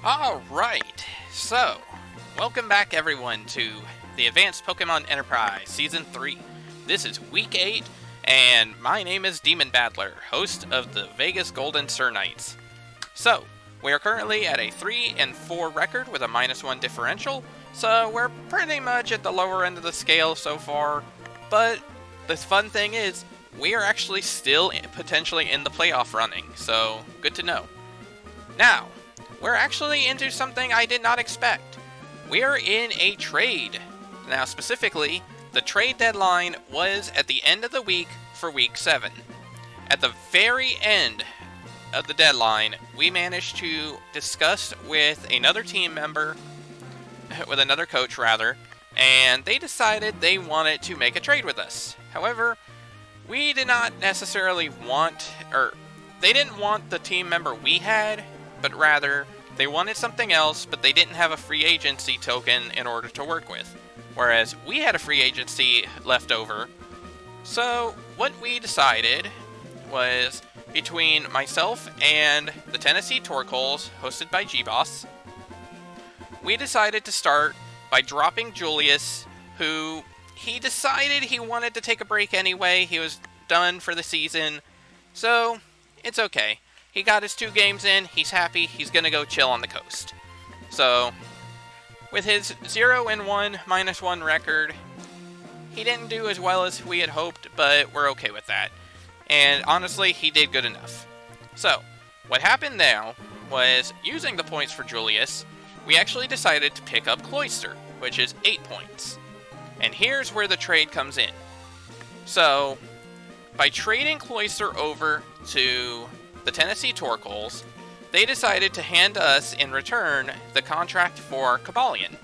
Alright, so, welcome back everyone to the Advanced Pokemon Enterprise Season 3. This is Week 8, and my name is DemonBattler, host of the Vegas Golden Sirnights. So, we are currently at a 3-4 record with a -1 differential, so we're pretty much at the lower end of the scale so far, but the fun thing is, we are actually still potentially in the playoff running, so good to know. Now, we're actually into something I did not expect. We are in a trade. Now, specifically, the trade deadline was at the end of the week for Week 7. At the very end of the deadline, we managed to discuss with another team member, with another coach rather, and they decided they wanted to make a trade with us. However, we did not necessarily want, or they didn't want the team member we had, but rather, they wanted something else, but they didn't have a free agency token in order to work with. Whereas we had a free agency left over. So, what we decided was, between myself and the Tennessee Torkoals, hosted by G-Boss, we decided to start by dropping Julius, who he decided he wanted to take a break anyway. He was done for the season, so it's okay. He got his 2 games in, he's happy, he's gonna go chill on the coast. So, with his 0-1, -1 record, he didn't do as well as we had hoped, but we're okay with that. And honestly, he did good enough. So, what happened now was, using the points for Julius, we actually decided to pick up Cloyster, which is 8 points. And here's where the trade comes in. So, by trading Cloyster over to the Tennessee Torkoals, they decided to hand us, in return, the contract for Cobalion.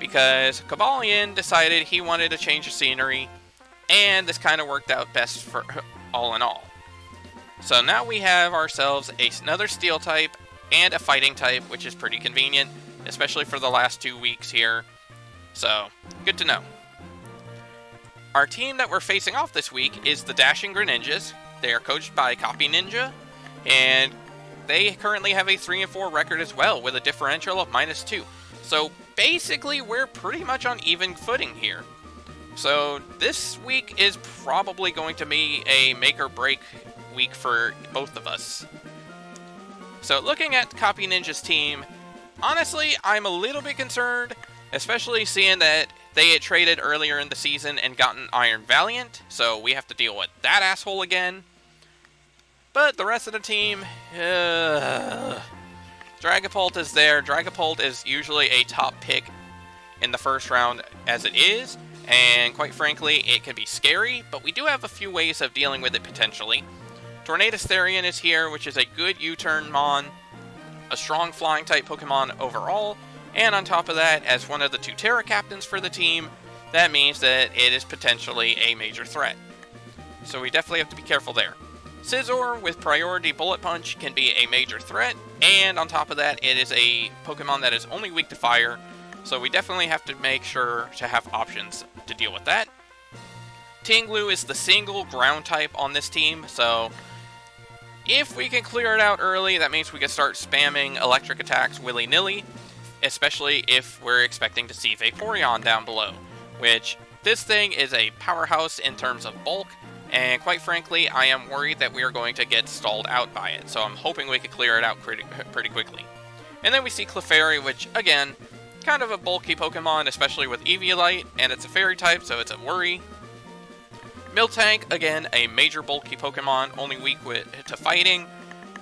Because Cobalion decided he wanted a change of scenery, and this kind of worked out best for all in all. So now we have ourselves another Steel type and a Fighting type, which is pretty convenient, especially for the last 2 weeks here. So, good to know. Our team that we're facing off this week is the Dashing Greninjas. They are coached by CopyNinja, and they currently have a 3-4 record as well, with a differential of -2. So basically, we're pretty much on even footing here. So this week is probably going to be a make-or-break week for both of us. So looking at CopyNinja's team, honestly, I'm a little bit concerned, especially seeing that they had traded earlier in the season and gotten Iron Valiant, so we have to deal with that asshole again. But the rest of the team, Dragapult is there. Dragapult is usually a top pick in the first round as it is, and quite frankly, it can be scary, but we do have a few ways of dealing with it potentially. Tornadus Therian is here, which is a good U-turn mon, a strong flying type Pokemon overall, and on top of that, as one of the 2 Terra captains for the team, that means that it is potentially a major threat. So we definitely have to be careful there. Scizor with priority Bullet Punch can be a major threat, and on top of that, it is a Pokemon that is only weak to fire, so we definitely have to make sure to have options to deal with that. Tinglu is the single ground type on this team, so if we can clear it out early, that means we can start spamming electric attacks willy-nilly, especially if we're expecting to see Vaporeon down below, which this thing is a powerhouse in terms of bulk, and quite frankly, I am worried that we are going to get stalled out by it, so I'm hoping we can clear it out pretty quickly. And then we see Clefairy, which, again, kind of a bulky Pokemon, especially with Eviolite, and it's a Fairy type, so it's a worry. Miltank, again, a major bulky Pokemon, only weak to fighting,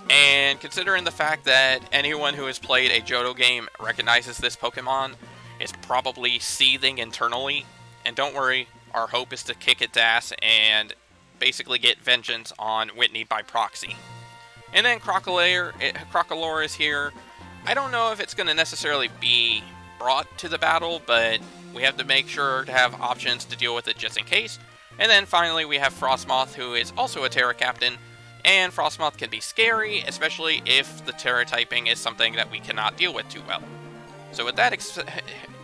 and considering the fact that anyone who has played a Johto game recognizes this Pokemon, is probably seething internally, and don't worry, our hope is to kick its ass and basically get vengeance on Whitney by proxy. And then Crocalor is here. I don't know if it's going to necessarily be brought to the battle, but we have to make sure to have options to deal with it just in case. And then finally we have Frostmoth, who is also a Terra Captain, and Frostmoth can be scary, especially if the Terra typing is something that we cannot deal with too well. So with that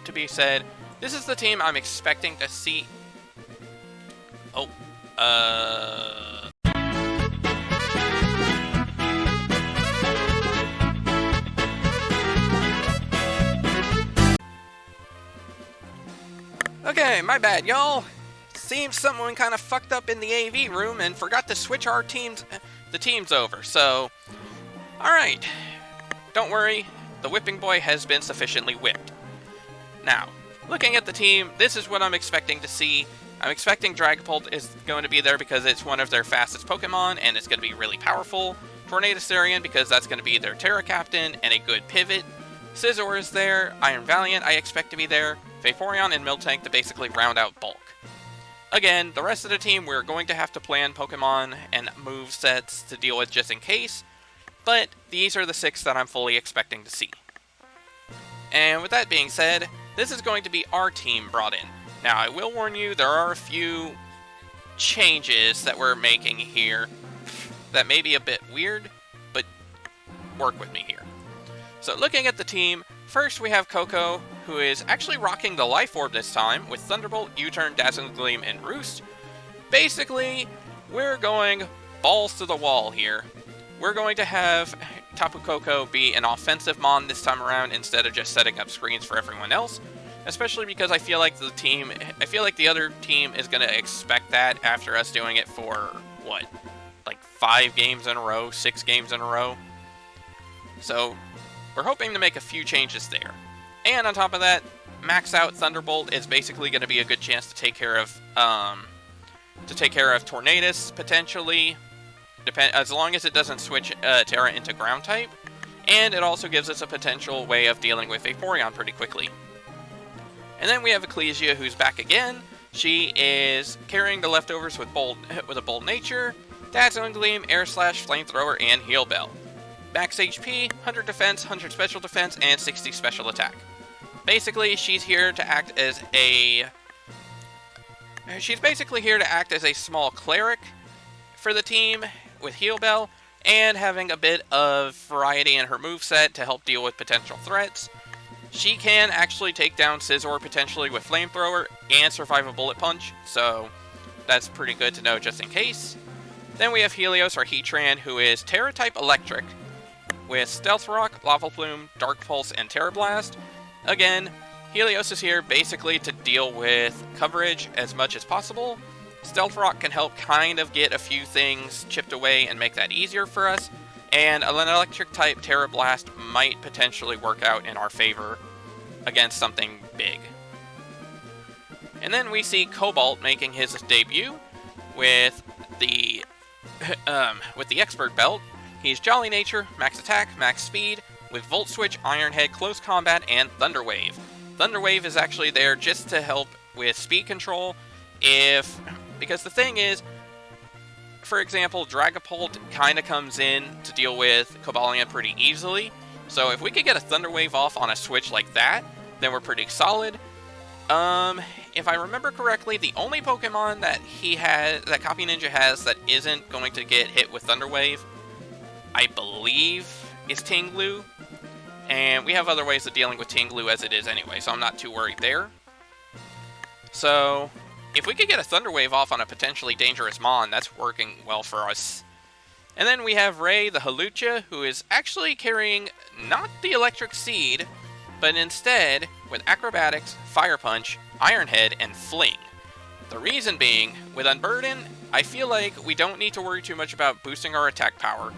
to be said, this is the team I'm expecting to see. Okay, my bad, y'all. Seems someone kind of fucked up in the AV room and forgot to switch the teams over, so... Alright. Don't worry, the whipping boy has been sufficiently whipped. Now, looking at the team, this is what I'm expecting to see. I'm expecting Dragapult is going to be there because it's one of their fastest Pokemon, and it's going to be really powerful. Tornadus because that's going to be their Terra Captain and a good pivot. Scizor is there. Iron Valiant I expect to be there. Vaporeon and Miltank to basically round out bulk. Again, the rest of the team we're going to have to plan Pokemon and move sets to deal with just in case, but these are the 6 that I'm fully expecting to see. And with that being said, this is going to be our team brought in. Now, I will warn you, there are a few changes that we're making here that may be a bit weird, but work with me here. So looking at the team, first we have Coco, who is actually rocking the Life Orb this time, with Thunderbolt, U-Turn, Dazzling Gleam, and Roost. Basically, we're going balls to the wall here. We're going to have Tapu Koko be an offensive Mon this time around instead of just setting up screens for everyone else. Especially because I feel like the other team is going to expect that after us doing it for, what, like 5 games in a row, 6 games in a row. So, we're hoping to make a few changes there. And on top of that, max out Thunderbolt is basically going to be a good chance to take care of Tornadus potentially, as long as it doesn't switch Terra into Ground type. And it also gives us a potential way of dealing with Vaporeon pretty quickly. And then we have Ecclesia, who's back again. She is carrying the leftovers with a bold nature, Dazzling Gleam, Air Slash, Flamethrower, and Heal Bell. Max HP, 100 defense, 100 special defense, and 60 special attack. Basically, she's here to act as a small cleric for the team with Heal Bell, and having a bit of variety in her moveset to help deal with potential threats. She can actually take down Scizor potentially with Flamethrower and survive a Bullet Punch, so that's pretty good to know just in case. Then we have Helios, or Heatran, who is Terra-type Electric, with Stealth Rock, Lava Plume, Dark Pulse, and Terra Blast. Again, Helios is here basically to deal with coverage as much as possible. Stealth Rock can help kind of get a few things chipped away and make that easier for us. And an Electric-type Terra Blast might potentially work out in our favor against something big. And then we see Cobalt making his debut with the Expert Belt. He's Jolly Nature, Max Attack, Max Speed, with Volt Switch, Iron Head, Close Combat, and Thunder Wave. Thunder Wave is actually there just to help with speed control because the thing is, for example, Dragapult kind of comes in to deal with Cobalion pretty easily. So if we could get a Thunder Wave off on a switch like that, then we're pretty solid. If I remember correctly, the only Pokemon that CopyNinja has that isn't going to get hit with Thunder Wave, I believe, is Tinglu. And we have other ways of dealing with Tinglu as it is anyway, so I'm not too worried there. So, if we could get a Thunder Wave off on a potentially dangerous Mon, that's working well for us. And then we have Ray, the Hawlucha, who is actually carrying not the Electric Seed, but instead with Acrobatics, Fire Punch, Iron Head, and Fling. The reason being, with Unburden, I feel like we don't need to worry too much about boosting our attack power.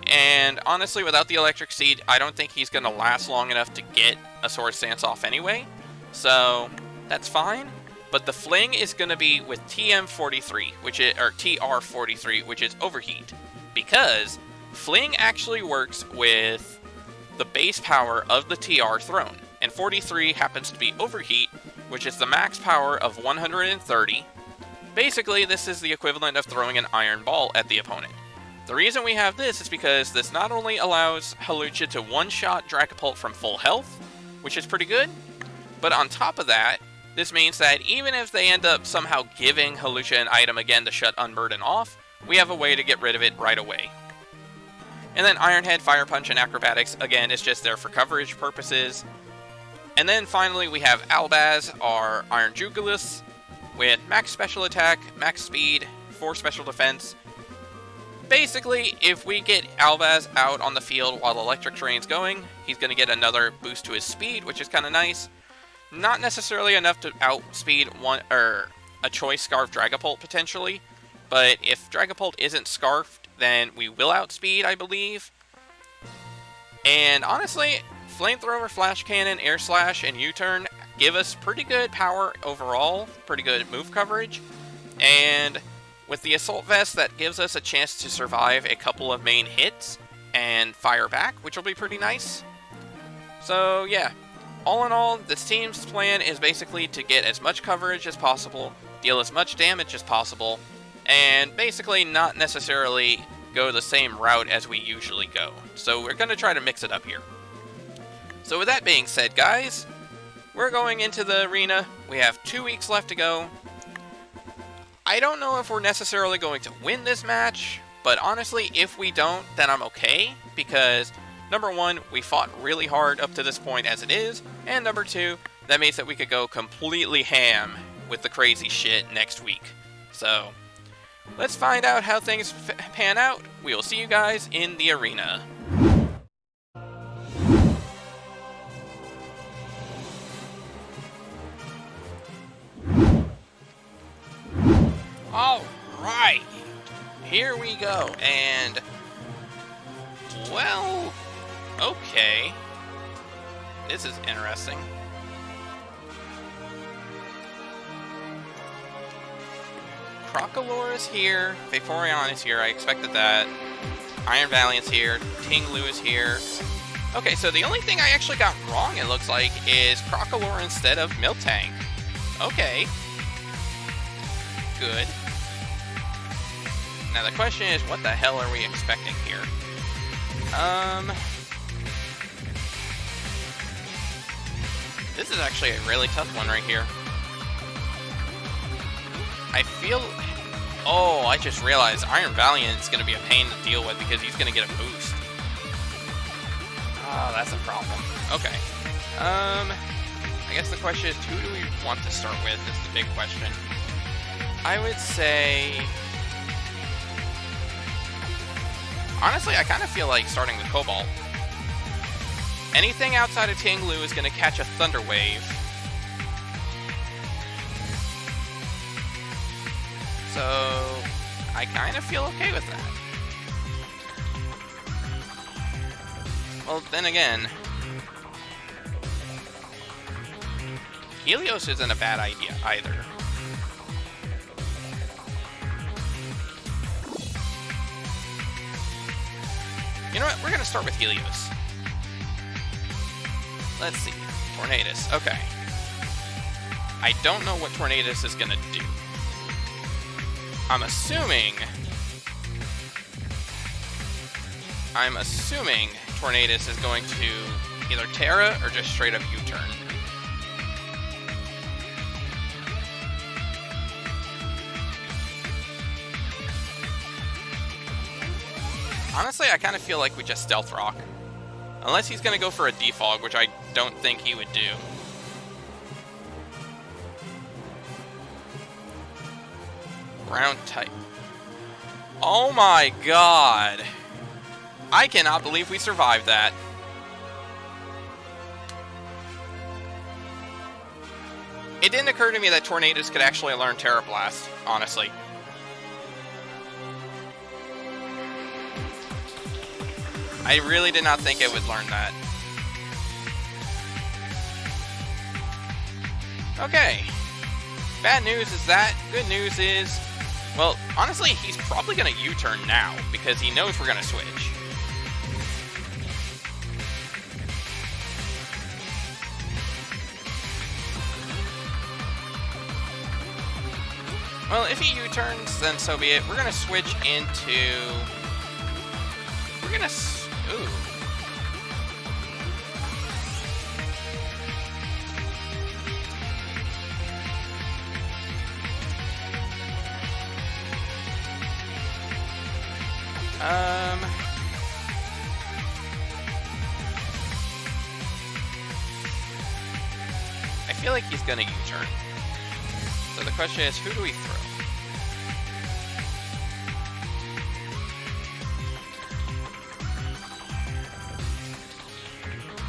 And honestly, without the Electric Seed, I don't think he's going to last long enough to get a Swords Dance off anyway. So, that's fine. But the Fling is going to be with TR43, which is Overheat. Because Fling actually works with the base power of the TR Throne. And 43 happens to be Overheat, which is the max power of 130. Basically, this is the equivalent of throwing an Iron Ball at the opponent. The reason we have this is because this not only allows Hawlucha to one-shot Dragapult from full health, which is pretty good, but on top of that, this means that even if they end up somehow giving Hawlucha an item again to shut Unburden off, we have a way to get rid of it right away. And then Iron Head, Fire Punch, and Acrobatics, again, is just there for coverage purposes. And then finally we have Albaz, our Iron Jugulis, with max special attack, max speed, 4 special defense. Basically, if we get Albaz out on the field while the Electric Terrain's going, he's going to get another boost to his speed, which is kind of nice. Not necessarily enough to outspeed one or a choice Scarf Dragapult potentially, but if Dragapult isn't Scarfed, then we will outspeed, I believe. And honestly, Flamethrower, Flash Cannon, Air Slash, and U-Turn give us pretty good power overall, pretty good move coverage, and with the Assault Vest, that gives us a chance to survive a couple of main hits and fire back, which will be pretty nice. So yeah, all in all, this team's plan is basically to get as much coverage as possible, deal as much damage as possible, and basically not necessarily go the same route as we usually go. So we're going to try to mix it up here. So with that being said, guys, we're going into the arena. We have 2 weeks left to go. I don't know if we're necessarily going to win this match, but honestly, if we don't, then I'm okay, because number one, we fought really hard up to this point as it is, and number two, that means that we could go completely ham with the crazy shit next week. So, let's find out how things pan out. We will see you guys in the arena. Alright, here we go, and, well, okay, this is interesting. Crocalor is here, Vaporeon is here, I expected that, Iron Valiant's here, Tinglu is here. Okay, so the only thing I actually got wrong, it looks like, is Crocalor instead of Miltank. Okay. Good. Now the question is, what the hell are we expecting here? This is actually a really tough one right here. I feel... Oh, I just realized Iron Valiant is going to be a pain to deal with because he's going to get a boost. Oh, that's a problem. Okay. I guess the question is, who do we want to start with is the big question. I would say... Honestly, I kind of feel like starting with Cobalt. Anything outside of Tinglu is going to catch a Thunder Wave. So, I kind of feel okay with that. Well, then again, Helios isn't a bad idea either. You know what? We're going to start with Helios. Let's see. Tornadus. Okay. I don't know what Tornadus is going to do. I'm assuming Tornadus is going to either Terra or just straight up U-turn. Honestly, I kind of feel like we just Stealth Rock. Unless he's going to go for a Defog, which I don't think he would do. Ground type. Oh my god. I cannot believe we survived that. It didn't occur to me that Tornadus could actually learn Terra Blast, honestly. I really did not think it would learn that. Okay. Bad news is that. Good news is, well, honestly, he's probably going to U-turn now because he knows we're going to switch. Well, if he U-turns, then so be it. We're going to switch into... We're going to... Ooh. I feel like he's gonna U-turn. So the question is, who do we throw?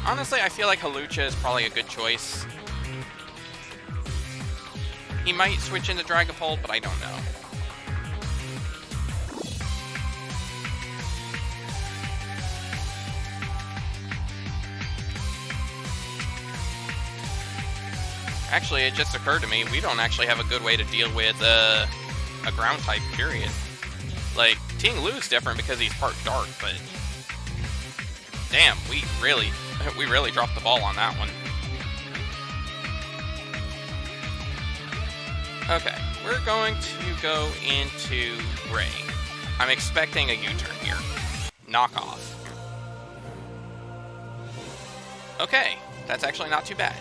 Honestly, I feel like Hawlucha is probably a good choice. He might switch into Dragapult, but I don't know. Actually, it just occurred to me, we don't actually have a good way to deal with a ground type, period. Like, Ting Lu's different because he's part dark, but damn, we really dropped the ball on that one. Okay, we're going to go into Ray. I'm expecting a U-turn here. Knock off. Okay, that's actually not too bad.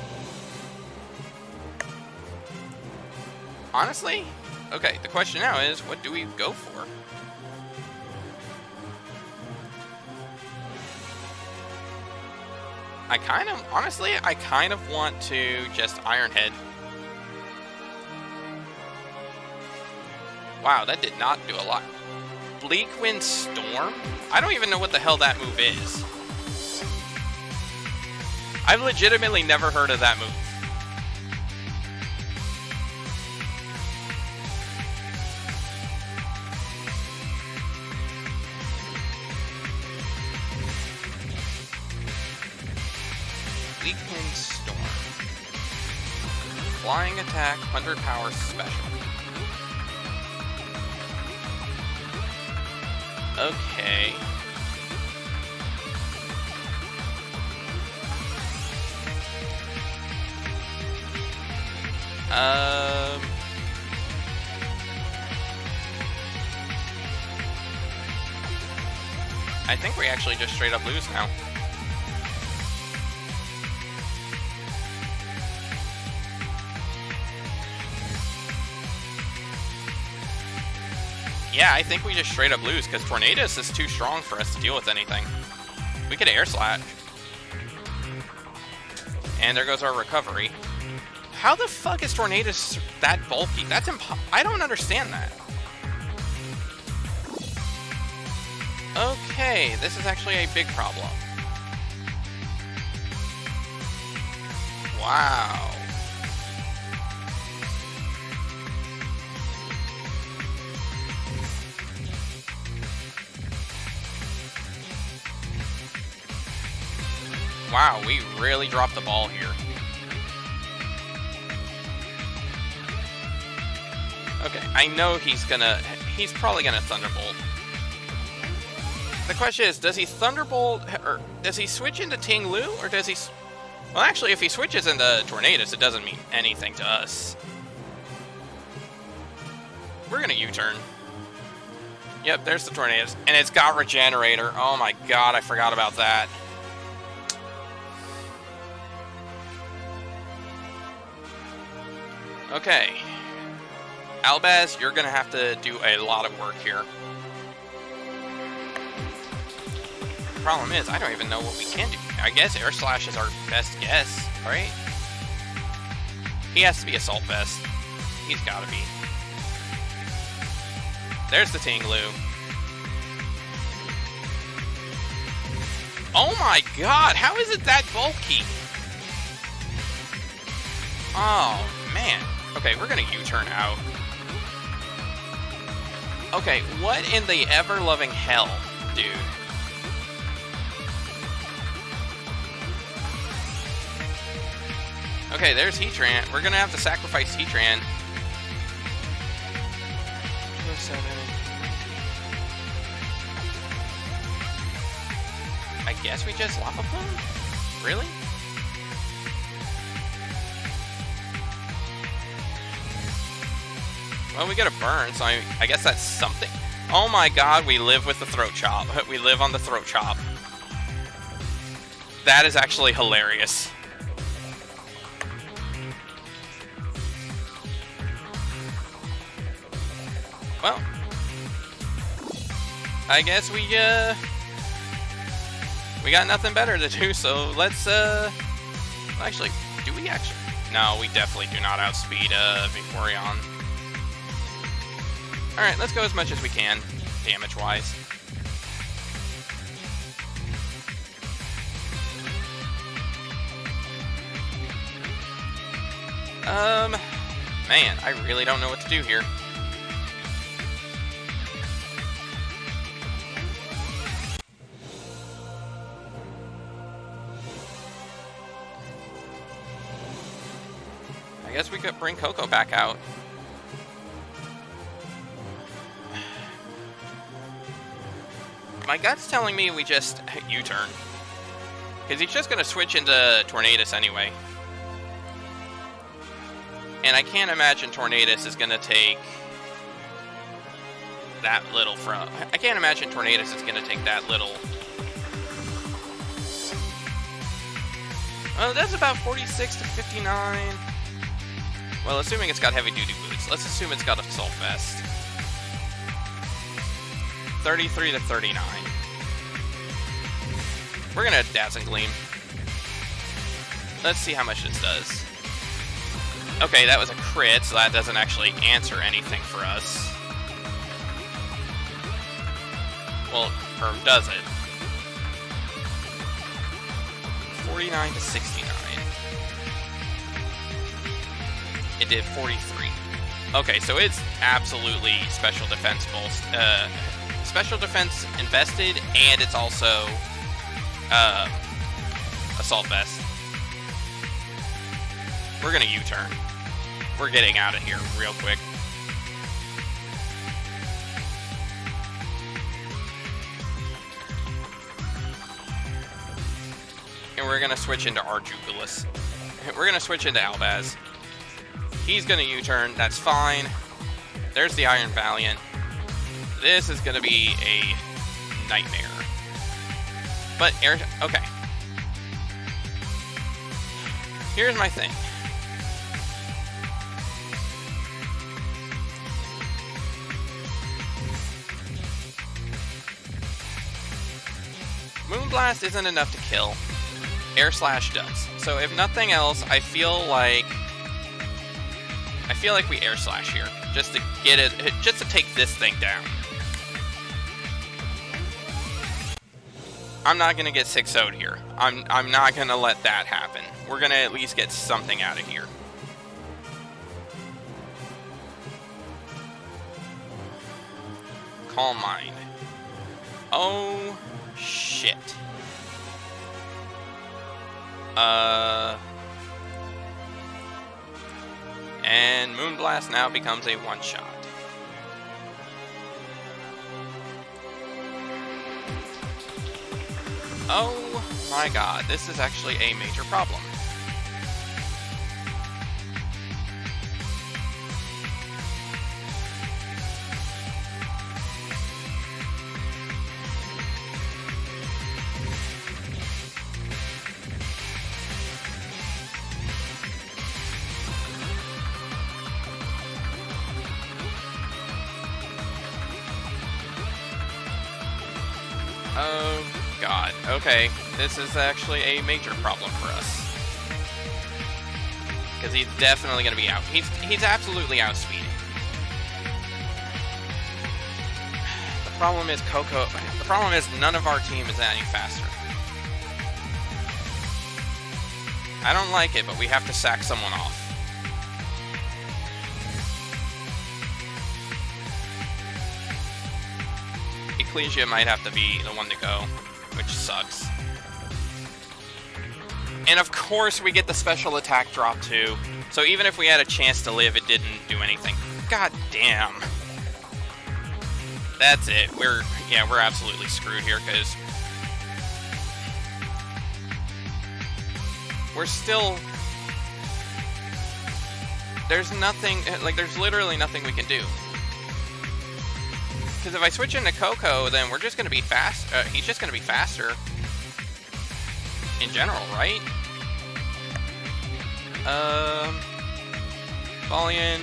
Honestly, okay, the question now is, what do we go for? Honestly, I kind of want to just Iron Head. Wow, that did not do a lot. Bleak Wind Storm? I don't even know what the hell that move is. I've legitimately never heard of that move. Bleak Wind Storm. Flying attack, 100 power special. Okay. I think we actually just straight up lose now. Yeah, I think we just straight up lose, because Tornadus is too strong for us to deal with anything. We could Air Slash. And there goes our recovery. How the fuck is Tornadus that bulky? That's I don't understand that. Okay, this is actually a big problem. Wow. Wow, we really dropped the ball here. Okay, I know he's probably gonna Thunderbolt. The question is, does he Thunderbolt, or does he switch into Ting Lu, or does he... Well, actually, if he switches into Tornadus, it doesn't mean anything to us. We're gonna U-turn. Yep, there's the Tornadus, and it's got Regenerator. Oh my god, I forgot about that. Okay. Albaz, you're gonna have to do a lot of work here. The problem is, I don't even know what we can do. I guess Air Slash is our best guess, right? He has to be Assault Vest. He's gotta be. There's the Ting Lu. Oh my god, how is it that bulky? Oh, man. Okay, we're gonna U-turn out. Okay, what in the ever-loving hell, dude? Okay, there's Heatran. We're gonna have to sacrifice Heatran. 207. I guess we just Lava Plume? Really? Well, we get a burn, so I guess that's something. Oh my god, we live with the Throat Chop. We live on the Throat Chop. That is actually hilarious. Well, I guess we got nothing better to do, so let's, actually, do we actually? No, we definitely do not outspeed, Vaporeon. Alright, let's go as much as we can, damage-wise. Man, I really don't know what to do here. I guess we could bring Coco back out. My gut's telling me we just U-turn. Because he's just going to switch into Tornadus anyway. And I can't imagine Tornadus is going to take that little from... I can't imagine Tornadus is going to take that little... Well, that's about 46 to 59. Well, assuming it's got heavy-duty boots. Let's assume it's got Assault Vest. 33 to 39. We're gonna Dazzling Gleam. Let's see how much this does. Okay, that was a crit, so that doesn't actually answer anything for us. Well, or does it? 49 to 69. It did 43. Okay, so it's absolutely special defense special defense invested, and it's also Assault Vest. We're gonna U-turn. We're getting out of here real quick. And we're gonna switch into Arjubilis. We're gonna switch into Albaz. He's gonna U-turn, that's fine. There's the Iron Valiant. This is gonna be a nightmare. But air, okay. Here's my thing. Moonblast isn't enough to kill. Air Slash does. So if nothing else, I feel like we Air Slash here. Just to get it, just to take this thing down. I'm not gonna get 6-0'd here. I'm not gonna let that happen. We're gonna at least get something out of here. Calm Mind. Oh shit. And Moonblast now becomes a one-shot. Oh my god, this is actually a major problem. Oh god, okay, this is actually a major problem for us. Because he's definitely going to be out. He's absolutely outspeeding. The problem is the problem is none of our team is any faster. I don't like it, but we have to sack someone off. Ecclesia might have to be the one to go, which sucks. And of course we get the special attack drop too. So even if we had a chance to live, it didn't do anything. God damn. That's it. We're absolutely screwed here because we're still... There's nothing, like there's literally nothing we can do. Because if I switch into Coco, then we're just going to be fast. He's just going to be faster. In general, right? Volian,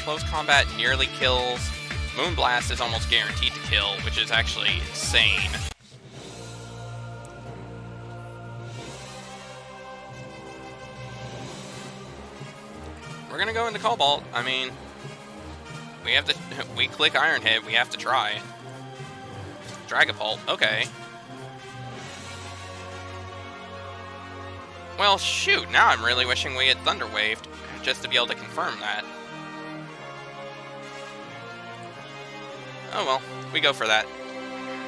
close combat nearly kills. Moonblast is almost guaranteed to kill, which is actually insane. We're gonna go into Cobalt. I mean, we have to. We click Iron Hit. We have to try. Dragapult. Okay. Well, shoot, now I'm really wishing we had Thunder Waved. just to be able to confirm that. Oh well, we go for that.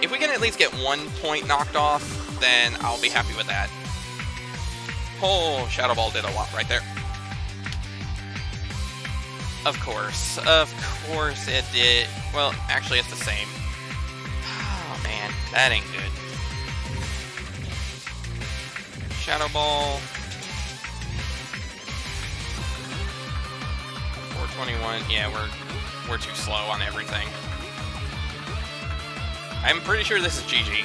If we can at least get 1 point knocked off, then I'll be happy with that. Oh, Shadow Ball did a lot right there. Of course it did. Well, actually it's the same. Oh man, that ain't good. Shadow Ball. 421. Yeah, we're too slow on everything. I'm pretty sure this is GG.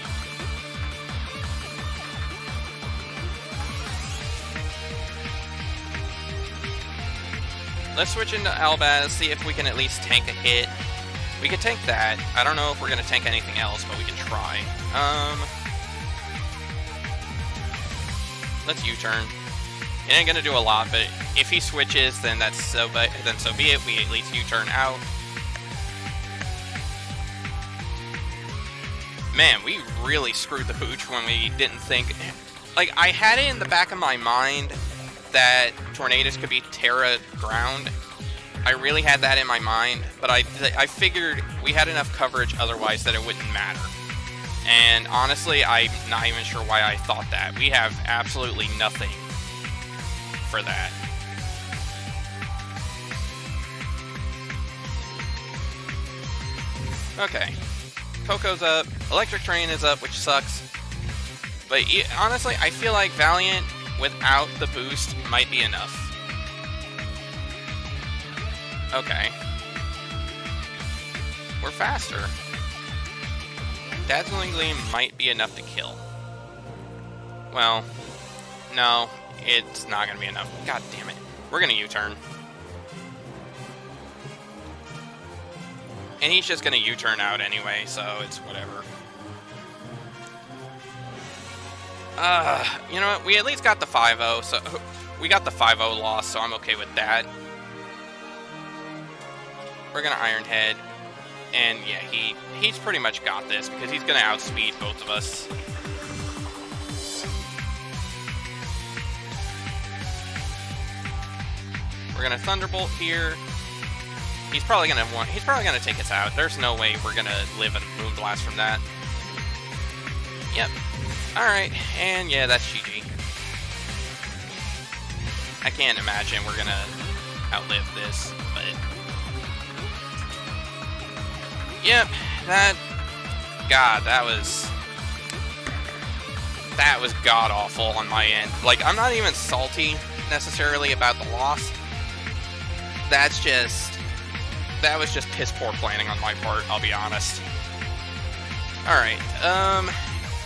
Let's switch into Albaz, see if we can at least tank a hit. We could tank that. I don't know if we're gonna tank anything else, but we can try. Let's U-turn. It ain't gonna do a lot, but if he switches, then so be it. We at least U-turn out. Man, we really screwed the pooch when we didn't think. Like, I had it in the back of my mind that Tornadus could be Terra ground. I really had that in my mind, but I figured we had enough coverage otherwise that it wouldn't matter. And honestly, I'm not even sure why I thought that. We have absolutely nothing for that. Okay. Coco's up. Electric Train is up, which sucks. But honestly, I feel like Valiant without the boost might be enough. Okay. We're faster. Dazzling Gleam might be enough to kill. Well, no, it's not going to be enough. God damn it. We're going to U-turn. And he's just going to U-turn out anyway, so it's whatever. You know what? We at least got the 5-0, so we got the 5-0 loss, so I'm okay with that. We're going to Iron Head. And yeah, he's pretty much got this because he's going to outspeed both of us. We're going to Thunderbolt here. He's probably going to take us out. There's no way we're going to live a Moonblast from that. Yep. Alright, and yeah, that's GG. I can't imagine we're going to outlive this, but... Yep, that was god-awful on my end. Like, I'm not even salty, necessarily, about the loss. That was just piss-poor planning on my part, I'll be honest. Alright,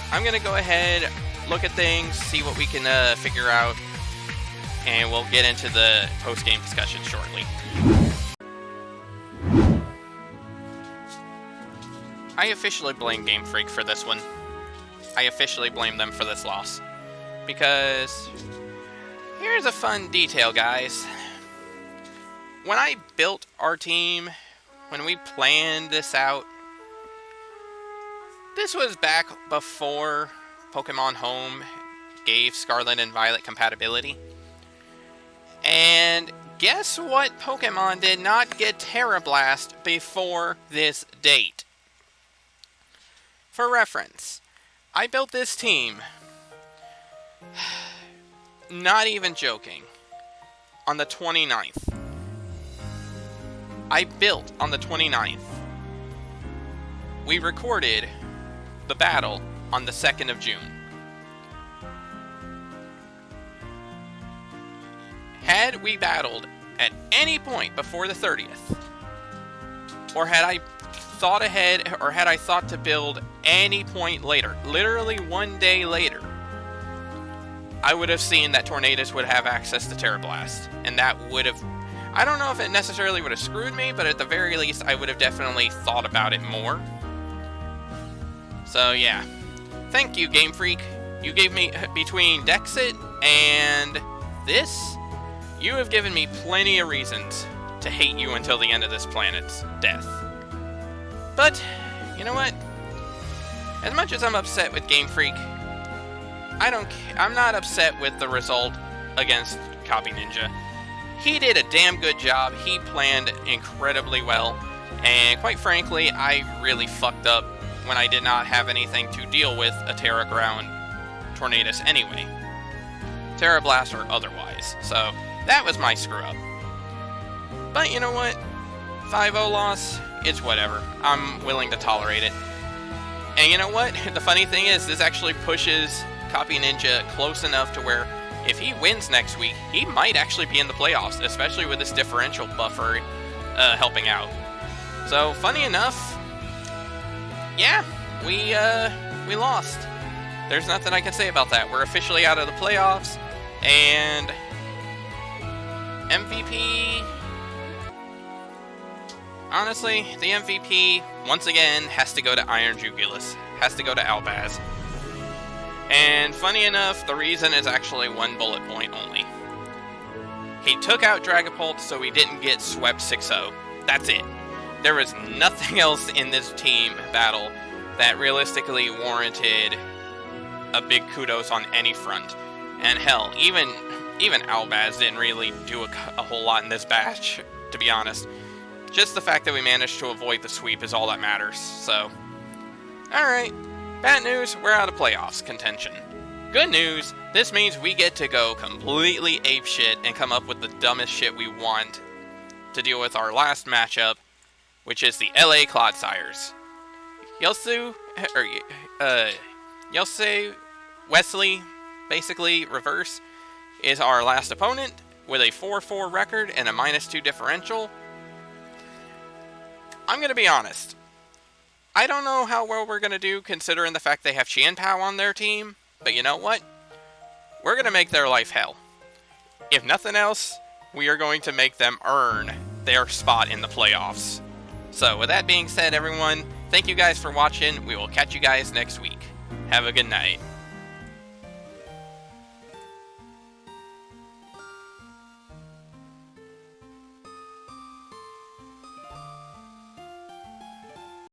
I'm gonna go ahead, look at things, see what we can figure out, and we'll get into the post-game discussion shortly. I officially blame Game Freak for this one. I officially blame them for this loss. Because, here's a fun detail, guys. When I built our team, when we planned this out, this was back before Pokemon Home gave Scarlet and Violet compatibility. And guess what Pokemon did not get Terra Blast before this date? For reference, I built this team, not even joking, on the 29th. I built on the 29th. We recorded the battle on the 2nd of June. Had we battled at any point before the 30th, or had I thought ahead, or had I thought to build any point later, literally one day later, I would have seen that Tornadus would have access to Terra Blast, and that would have, I don't know if it necessarily would have screwed me, but at the very least, I would have definitely thought about it more. So yeah, thank you, Game Freak. You gave me, between Dexit and this, you have given me plenty of reasons to hate you until the end of this planet's death. But, you know what? As much as I'm upset with Game Freak, I'm not upset with the result against CopyNinja. he did a damn good job. He planned incredibly well. And quite frankly, I really fucked up when I did not have anything to deal with a Terra Ground Tornadus anyway. Terra Blast or otherwise. So, that was my screw up. But you know what? 5-0 loss, it's whatever. I'm willing to tolerate it. And you know what? The funny thing is, this actually pushes CopyNinja close enough to where if he wins next week, he might actually be in the playoffs, especially with this differential buffer helping out. So, funny enough, yeah, we lost. There's nothing I can say about that. We're officially out of the playoffs, and MVP, honestly, the MVP, once again, has to go to Iron Jugulus, has to go to Albaz. And funny enough, the reason is actually one bullet point only. He took out Dragapult so he didn't get swept 6-0. That's it. There was nothing else in this team battle that realistically warranted a big kudos on any front. And hell, even Albaz didn't really do a whole lot in this batch, to be honest. Just the fact that we managed to avoid the sweep is all that matters, so. Alright, bad news, we're out of playoffs contention. Good news, this means we get to go completely apeshit and come up with the dumbest shit we want to deal with our last matchup, which is the LA Clodsires. Yosei Wesley, basically reverse, is our last opponent with a 4-4 record and a -2 differential. I'm going to be honest. I don't know how well we're going to do considering the fact they have Qianpao on their team, but you know what? We're going to make their life hell. If nothing else, we are going to make them earn their spot in the playoffs. So with that being said, everyone, thank you guys for watching. We will catch you guys next week. Have a good night.